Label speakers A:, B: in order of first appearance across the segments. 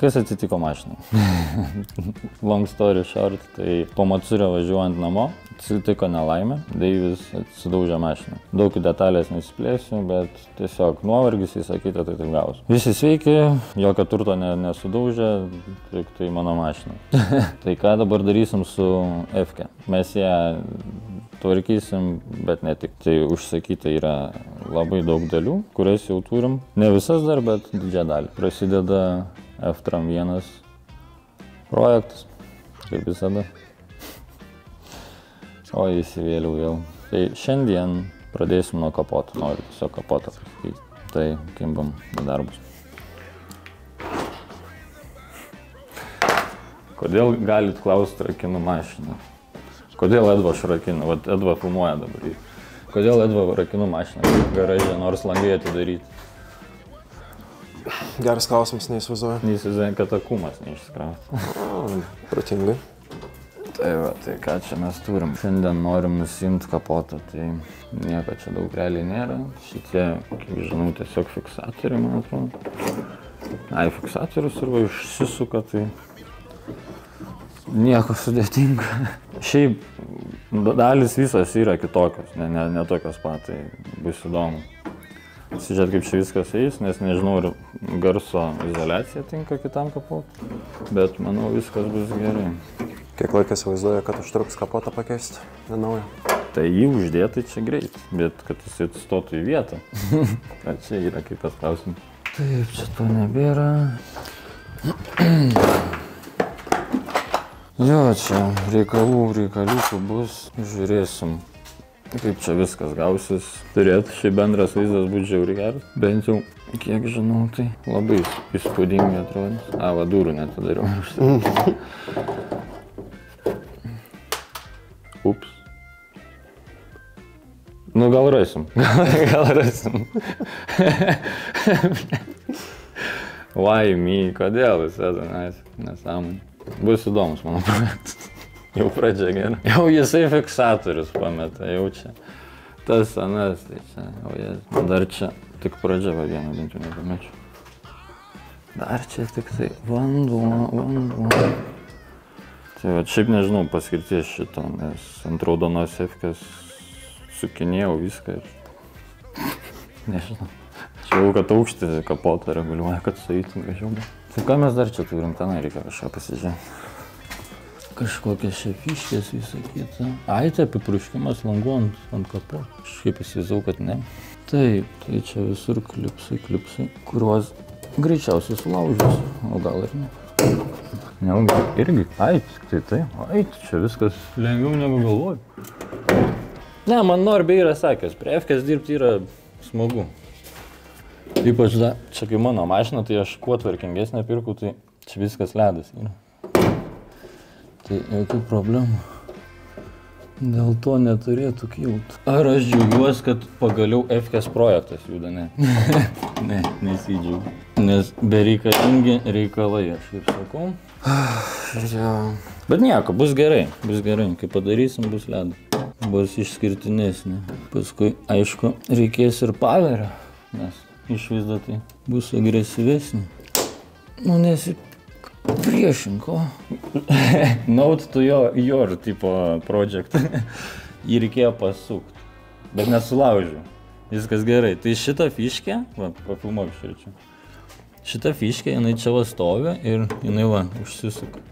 A: Kas atsitiko mašinai? Long story short, tai po Matsurio važiuojant namo, atsitiko nelaimė, Deivis atsidaužė mašiną. Daug detalės nesiplėsiu, bet tiesiog nuovargis įsakyta, tai taip gausi. Visi sveiki, jokio turto nesudaužė, tik tai mano mašina. Tai ką dabar darysim su F-ke? Mes ją tvarkysim, bet ne tik. Tai užsakyta yra labai daug dalių, kurias jau turim. Ne visas dar, bet didžiąją dalį. Prasideda F-Tram 1 projektas, kaip visada. O įsivėliau vėl. Tai šiandien pradėsim nuo kapoto. Noriu tiesiog kapotą pasakyti. Tai kimbam į darbus. Kodėl galit klausti, rakinu mašiną? Kodėl Edva šrakina? Vat Edva filmuoja dabar. Kodėl Edva rakinu mašiną garaže, nors langai atidaryti?
B: Geras klausimas, neįsivaizduoju.
A: Neįsivaizduoju, kad akumas neišsikrauti.
B: Protingai.
A: Tai va, tai ką čia mes turim? Šiandien norim nusimti kapotą, tai nieko čia daug realiai nėra. Šitie, kaip žinau, tiesiog fiksatoriai, man atrodo. Ai, fiksatorius arba išsisuka, tai nieko sudėtinga. Šiaip dalis visos yra kitokios, ne tokios pat, tai bus įdomu. Pasižiūrėt, kaip čia viskas eis, nes nežinau, ar garso izoliacija tinka kitam kapotui, bet manau, viskas bus gerai.
B: Kiek laikas įsivaizduoja, kad užtruks kapotą pakeisti, nenaują?
A: Tai jį uždėtai čia greit, bet kad jis atsistotų į vietą. Čia yra kitas klausimas. Taip, čia to nebėra. Jo, čia reikaliukų bus, žiūrėsim, kaip čia viskas gausis. Turėtų šiaip bendras vaizdas būti žiauriai geras, bent jau, kiek žinau, tai labai įspūdingai atrodys. Va, durų netadariau. Ups. Nu, gal rasim. Gal rasim. Why me? Kodėl visada nesąmonė? Bus įdomus mano projektas. Jau pradžia gera. Jau jisai fiksatorius pameta, jau čia. Tas anas, tai čia, jau jis. Dar čia tik pradžia, va vieną bent jau nepamečiu. Dar čia tik tai vanduo. Tai va, šiaip nežinau paskirties šito, nes ant raudonos F-kės sukinėjau viską ir nežinau. Čia jau, kad aukštį kapotą reguliuoja, kad sueitum gražiau. Tai ką mes dar čia turim, tenai reikia kažką pasižiūrėti. Kažkokias šefiškės visą kitą. Ai, tai apipruškimas langų ant kapo. Kažkaip įsivizau, kad ne. Taip, tai čia visur klipsai, kuriuos greičiausiai sulaužys, o gal ir ne. Neaugai irgi. Ai, tai. Ai, čia viskas lengviau negu galvoju. Ne, man Norbė yra sakęs, prie F-kės dirbti yra smagu. Ypač čia kai mano mašina, tai aš kuo tvarkingesnę pirku, tai čia viskas ledas yra. Tai jokių problemų dėl to neturėtų kilti. Ar aš džiaugiuosi, kad pagaliau F-kės projektas juda, ne? Ne, nesidžiaugiu. Nes bereikalingi reikalai, aš kaip sakau. Bet nieko, bus gerai, kai padarysim, bus ledas. Bus išskirtinesnė. Paskui, aišku, reikės ir paverio, nes išvaizda tai bus agresyvesnė. Nu, priešinko. Note to your tipo project. Jį reikėjo pasukti, bet nesulaužiu. Viskas gerai. Tai šitą fiškę, va, pafilmuok širčiu. Šitą fiškę, jinai čia va stovi ir jinai va, užsisuka.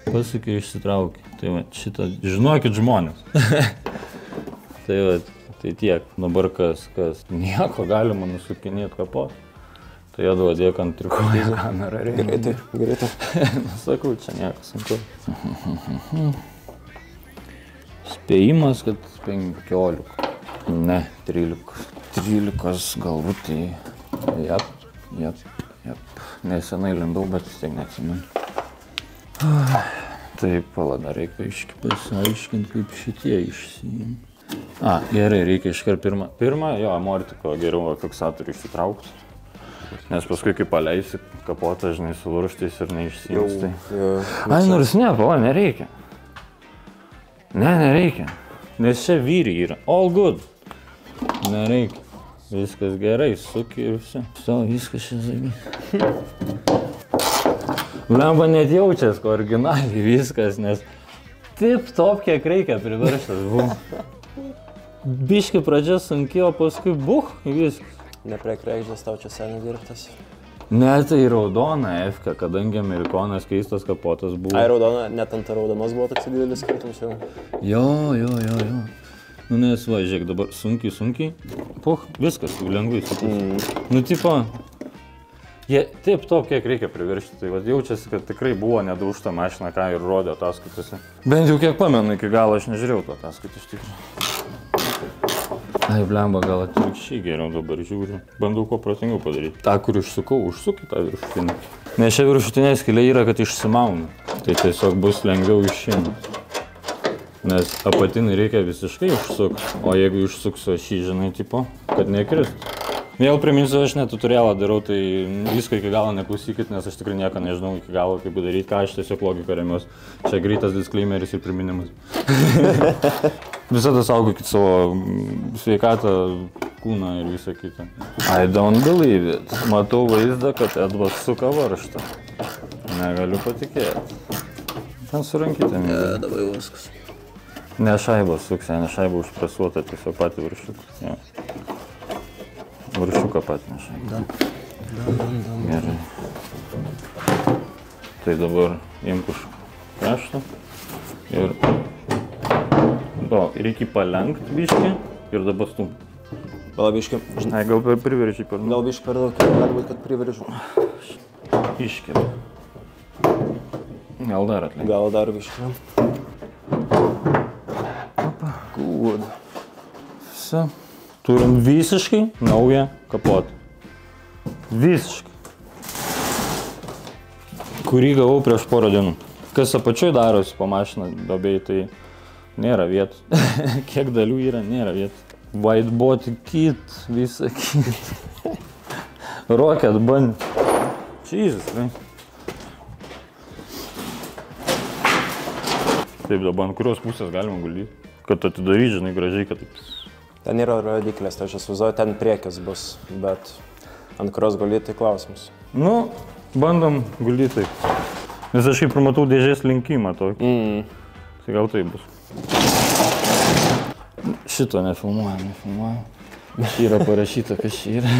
A: Pasukė ir išsitraukė. Tai va, šitą, žinokit žmonės. Tai va, tai tiek. Dabar kas? Nieko galima nusukinėti kapot. Tai jėdu dėk ant trikojo kamerą reikia.
B: Greitai.
A: Sakau, čia nieko sunku. Spėjimas, kad 15. Ne, 13. 13 galbūt tai... Jep. Nesenai lindau, bet vis tiek neatsimenu. Taip, pala, dar reikia pasiaiškinti, kaip šitie išsijim. Gerai, reikia iškart pirmą, jo, amortiko geriau fiksatorių išsitraukti. Nes paskui, kai paleisi kapotą, žinai, sulurštais ir neišsijungs, tai... Ai, nors ne, pala, nereikia. Nereikia. Nes čia vyriai yra. All good. Nereikia. Viskas gerai, suki ir visi. Viskas čia zaibys. Lemba net jaučias, ko originaliai viskas, nes taip top, kiek reikia priverštas buvo. Biški pradžia sunki, o paskui viskas.
B: Ne prie kregždės tau čia seniai dirbtas.
A: Ne, tai raudona F-ka, kadangi amerikonas keistas kapotas buvo.
B: Ai, raudona, net ant raudonos buvo toks didelis skirtumas jau.
A: Jo. Nu, nes va, žiūrėk, dabar sunkiai. Viskas, jau lengvai sukus. Nu, tipo, jie taip top, kiek reikia priveršti. Tai va, jaučiasi, kad tikrai buvo nedaužta mašina, ką ir rodė ataskaitose. Bent jau kiek pamenu, iki galo aš nežiūrėjau to ataskaitą iš tikrųjų. Ai, blemba, gal atvirkščiai geriau dabar žiūriu. Bandau kuo protingiau padaryti. Ta, kur užsukau, užsukį tą viršutinę. Nes čia viršutinė skylė yra, kad išsimauna. Tai tiesiog bus lengviau išimti. Nes apatinį reikia visiškai užsukti. O jeigu išsuksiu šį, žinai, tipo, kad nekristų. Vėl priminsiu, aš net tutorialą darau, tai visko iki galo neklausykit, nes aš tikrai nieko nežinau iki galo, kaip daryti, ką aš tiesiog logiką remiuos. Čia greitas disclaimeris ir priminimas. Visada saugokit savo sveikatą, kūną ir visą kitą. I don't believe it. Matau vaizdą, kad Edvas suka varžtą. Negaliu patikėti. Ten surankite mėgį.
B: Dabar viskas.
A: Ne šaibą suksė, ne šaibą užpresuota, tiesiog patį viršiuką. Viršiuką patį ne šaibą. Gerai. Tai dabar imk už kraštą ir... Reikia palenkt biškį ir dabar stum.
B: Gal biškį.
A: Ai, gal priveržiai per daug.
B: Gal biškį per daug, gali būt, kad priveržiu.
A: Iškėlė. Gal dar atleik.
B: Gal dar biškį.
A: Opa. Good. Visa. Turim visiškai naują kapotą. Visiškai. Kurį gavau prieš porą dienų. Kas apačioj darosi po mašiną dobėjai, tai nėra vietų. Kiek dalių yra, nėra vietų. Whiteboard kit, visa kit. Rocket band. Jesus, ne? Taip, dabar ant kurios pusės galima guldyti. Kad atidaryti, žinai, gražiai, kad taip...
B: Ten yra rodiklės, tai aš įsivaizduoju, ten priekis bus, bet ant kurios guldyti, tai klausimas.
A: Nu, bandom guldyti taip. Nes aš kaip pamatau dėžės linkimą tokį. Tai gal taip bus. Šito nefilmuojam. Čia yra parašyta, kas čia yra.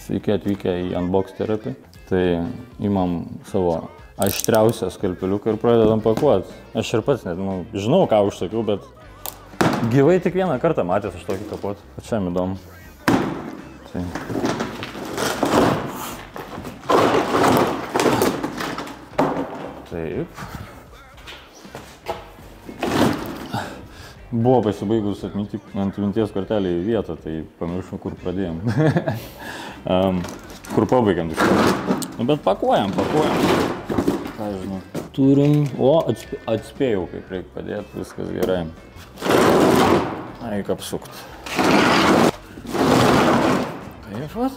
A: Sveiki atvykę į Unbox Therapy. Tai imam savo aštriausią skalpeliuką ir pradedam pakuoti. Aš ir pats net, žinau, ką užsakiau, bet gyvai tik vieną kartą matęs aš tokį kapotą. Pačiam įdomu. Tai... Taip. Buvo pasibaigus atminti ant minties kortelį į vietą, tai pamiršau, kur pradėjom. Kur pabaigėm. Nu, bet pakuojam. Ką žinau. Turim... O, atspėjau, kaip reikia padėti, viskas gerai. Eik apsukt. Taip vat.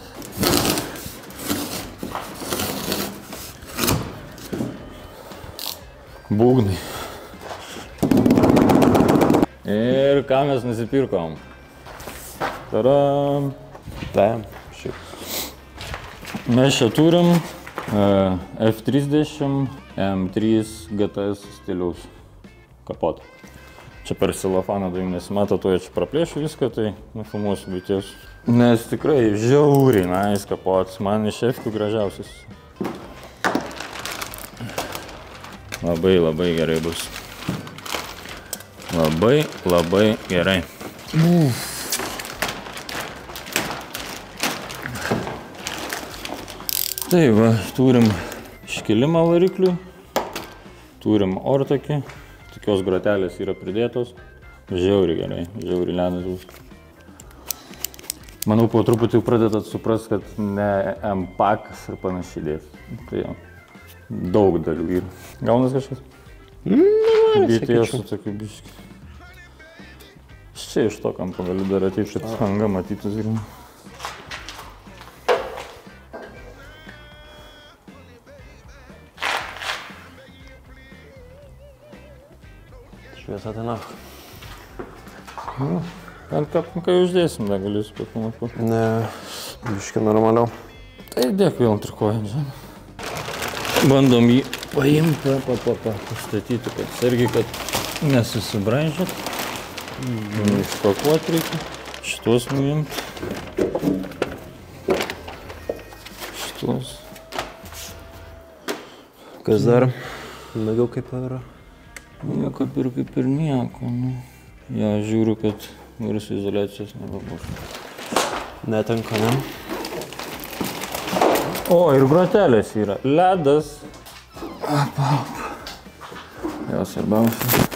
A: Būgnai. Ir ką mes nusipirkom? Taram.
B: Taip, šiaip.
A: Mes čia turim F30 M3 GTS stiliaus kapotą. Čia per silofaną daim nesimato, to čia praplėšiu viską, tai nufilmuosiu bitės. Nes tikrai žiauriai nice kapotas, man iš F-kių gražiausias. Labai gerai bus. Labai gerai. Tai va, turim iškilimą variklių, turim ortakį, tokios grotelės yra pridėtos. Žiauriai gerai, žiauriai ledas bus. Manau, po truputį pradedat suprast, kad ne M-pakas ir panašiai dės. Tai jau. Daug dalių yra. Gaunas kažkas? BTS su tokiu biškiu. Čia iš to kampo galiu dar ateiti, kad hanga matytus ir...
B: Šviesa ten.
A: Ant ką uždėsim, dar galėsiu pamatyti.
B: Ne. Biškai normaliau.
A: Tai dėk vėl trikojančią. Bandom jį paimti, pastatyti, kad sergi, kad nesusibraižėt. Išpakuoti reikia. Šitos nuimti. Šitos.
B: Kas dar? Daugiau kaip yra?
A: Jo, kaip ir nieko. Nu. Ja, žiūriu, kad garso izoliacijos nebebus.
B: Netenka, ne?
A: O, ir grotelės yra. Ledas. Jo, svarbiausia.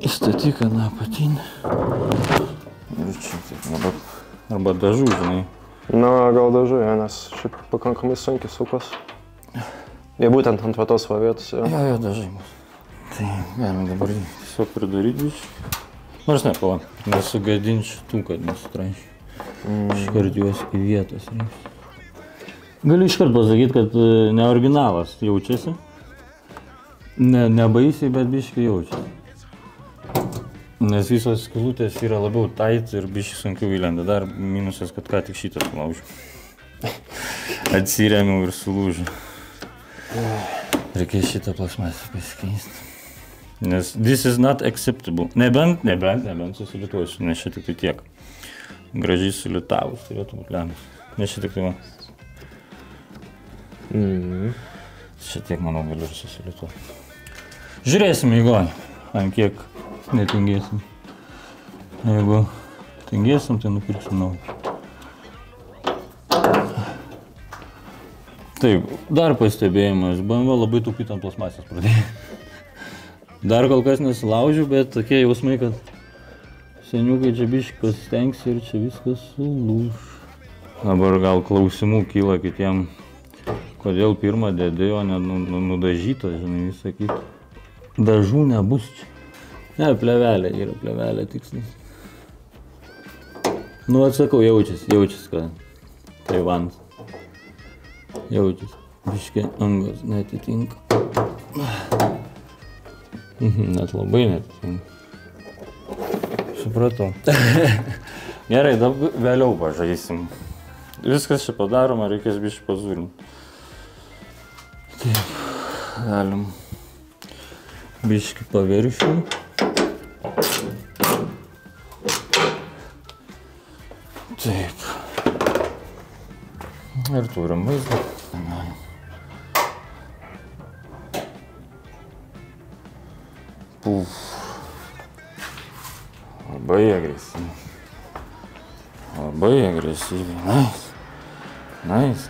A: Įstatyk ant apatinį. Ir čia taip, arba dažų, žinai.
B: Na, gal dažai, nes šiaip pakankamai sunkiai sukos. Jie būtent ant vietos va vietos.
A: Jo, dažai bus. Tai galim dabar tiesiog pridaryti biškį. Nors ne, pala, nesugadint šitų, kad nesutraiškiu. Iškart juos į vietas reiks. Galiu iškart pasakyti, kad ne originalas jaučiasi. Ne baisiai, bet biškį jaučiasi. Nes visos skylutės yra labiau tight ir biškį sunkiau įlenda. Dar minusas, kad ką tik šitą sulaužiu. Atsirėmiau ir sulūžiu. Reikia šitą plasmasę pasikeisti. Nes this is not acceptable. Nebent susilituosiu, nes čia tik tai tiek. Gražiai sulitavus turėtų būti ledas. Nes čia tik tai va. Čia tiek, manau, galiu ir susilituoti. Žiūrėsim eigoj, ant kiek netingėsim. Jeigu tingėsim, tai nupirksim naują. Taip, dar pastebėjimas. BMW labai taupyti ant plasmasės pradėjo. Dar kol kas nesilaužiu, bet tokie jausmai, kad seniukai čia biškį pasistengsi ir čia viskas sulūž. Dabar gal klausimų kyla kitiem, kodėl pirmą dėdė, o ne nudažytą, žinai, visą kitą. Dažų nebus čia. Ne, plevelė yra, plevelė tikslas. Nu, atsakau, jaučiasi, kad Taivanas. Jaučiasi. Biškį angos netitinka. Net labai netitinka. Supratau. Gerai, dabar vėliau pažaisim. Viskas čia padaroma, reikės biškį pazūrinti. Taip, galim biškį paviršių. Taip. Ir turim vaizdą. Puf. Labai agresyviai. Labai agresyviai. Nice.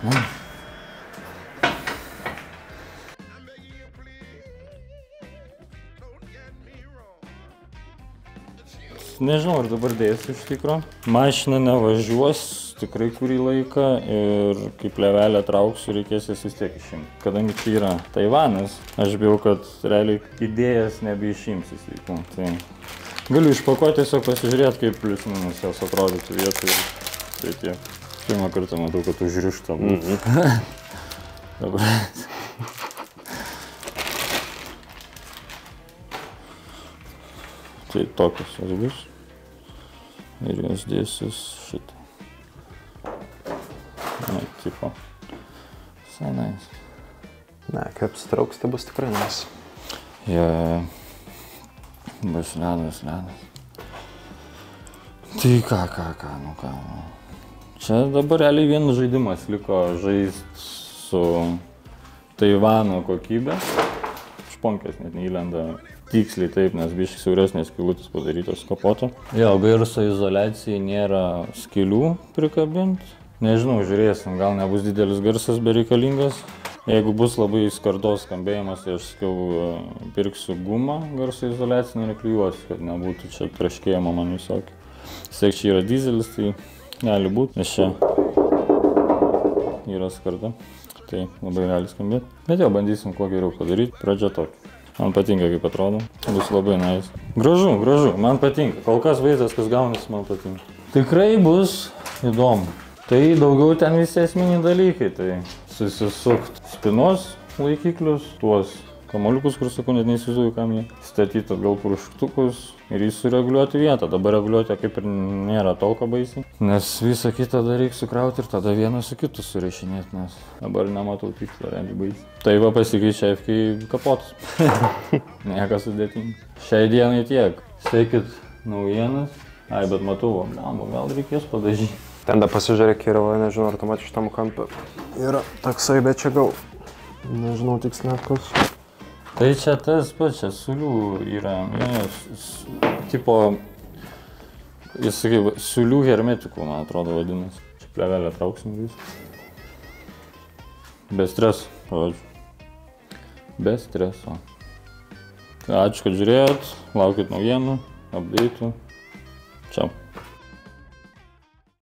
A: Nežinau, ar dabar dėsiu iš tikro. Mašina nevažiuos tikrai kurį laiką ir kai plevelę trauksiu, reikės jas vis tiek išimti. Kadangi čia yra Taivanas, aš bijau, kad realiai idėjas nebeišimsis. Tai galiu išpakuoti, tiesiog pasižiūrėti, kaip plius minus jos atrodytų vietoj. Tai tiek. Pirmą kartą matau, kad užrišta būtų. Dabar. Tai tokios jos bus. Ir jos dėsis šitą. Ne, tipo. Senais.
B: Ne, kaip strauks, tai bus tikrai nes.
A: Ja. Bus ledas. Tai ką. Čia dabar realiai vienas žaidimas liko žaisti su Taivano kokybė. Šponkės net neįlenda tiksliai taip, nes biškai siauresnės skylutės padarytos kapoto. Jo, garso izoliacijai nėra skylių prikabinti. Nežinau, žiūrėsim, gal nebus didelis garsas bereikalingas. Jeigu bus labai skardos skambėjimas, tai aš sakiau, pirksiu gumą garso izoliacinį ir klijuosiu, kad nebūtų čia traškėjimo man visokį. Siek čia yra dizelis, tai gali būti, nes čia yra skarda. Tai labai gali skambėti. Bet jau bandysim kuo geriau padaryti. Pradžia tokia. Man patinka, kaip atrodo. Bus labai nice. Gražu, man patinka. Kol kas vaizdas, kas gaunasi, man patinka. Tikrai bus įdomu. Tai daugiau ten visi esminiai dalykai. Tai susisukt spinos laikiklius, tuos kamoliukus, kur sakau, net neįsivaizduoju, kam jie. Statyti atgal puršktukus ir jį sureguliuoti vietą. Dabar reguliuoti kaip ir nėra tolko baisiai. Nes visą kitą dar reikia sukrauti ir tada vieną su kitu surašinėti, nes dabar nematau tikslo, realiai baisiai. Tai va pasikeičia FK kapotus. Nieko sudėtinga. Šiai dienai tiek. Sekit naujienas. Ai, bet matau, gal reikės padažyti.
B: Ten dar pasižiūrėk ir, nežinau, ar tu matai šitam kampą. Yra toksai, bet čia gal, nežinau tiksliai kas.
A: Tai čia tas pats, čia siūlių yra, tipo, jis sakai, siūlių hermetikų, man atrodo, vadinasi. Čia plevelę trauksim visą. Be streso, pavadžiu. Be streso. Ačiū, kad žiūrėjot, laukit naujienų, update'ų. Ciao.